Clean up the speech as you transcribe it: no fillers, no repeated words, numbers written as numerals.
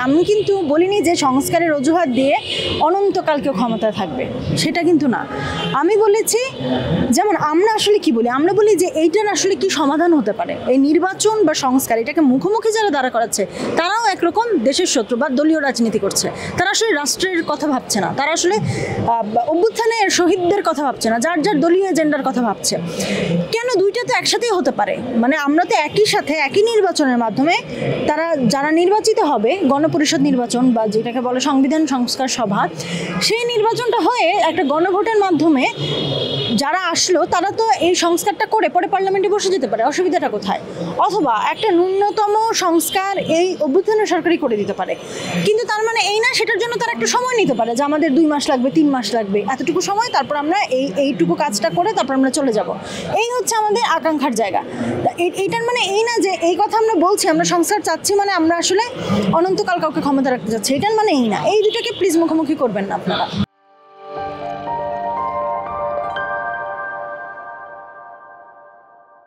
আমি কিন্তু বলিনি যে সংস্কারের অজুহাত দিয়ে অনন্তকাল কেউ ক্ষমতায় থাকবে, সেটা কিন্তু না। আমি বলেছি যেমন আমরা আসলে কি বলি, আমরা বলি যে এইটার আসলে কি সমাধান হতে পারে। এই নির্বাচন বা সংস্কার এটাকে মুখোমুখি যারা দাঁড়া করাচ্ছে তারাও একরকম দেশের শত্রু বা দলীয় রাজনীতি করছে। তারা আসলে রাষ্ট্রের কথা ভাবছে না, তারা আসলে অভ্যুত্থানের শহীদদের কথা ভাবছে না, যার যার দলীয় এজেন্ডার কথা ভাবছে। কেন দুইটা তো একসাথেই হতে পারে, মানে আমরা তো একই সাথে একই নির্বাচনের মাধ্যমে তারা যারা নির্বাচিত হবে, গণপরিষদ নির্বাচন বা যেটাকে বলে সংবিধান সংস্কার সভা, সেই নির্বাচনটা হয়ে একটা গণভোটের মাধ্যমে যারা আসলো তারা তো এই সংস্কারটা করে পরে পার্লামেন্টে বসে যেতে পারে, অসুবিধাটা কোথায়? অথবা একটা ন্যূনতম সংস্কার এই অভ্যুত্থানের সরকারই করে দিতে পারে। কিন্তু তার মানে এই না সেটার জন্য তারা একটু সময় নিতে পারে, যে আমাদের 2 মাস লাগবে, 3 মাস লাগবে, এতটুকু সময়, তারপর আমরা এইটুকু কাজটা করে তারপর আমরা চলে যাব। এই হচ্ছে আমাদের আকাঙ্ক্ষার জায়গা। এইটার মানে এই না যে এই কথা আমরা বলছি আমরা সংস্কার চাচ্ছি মানে আমরা আসলে অনন্তকাল কাউকে ক্ষমতা রাখতে চাচ্ছি, এটার মানে এই না। এই দুটাকে প্লিজ মুখোমুখি করবেন না আপনারা।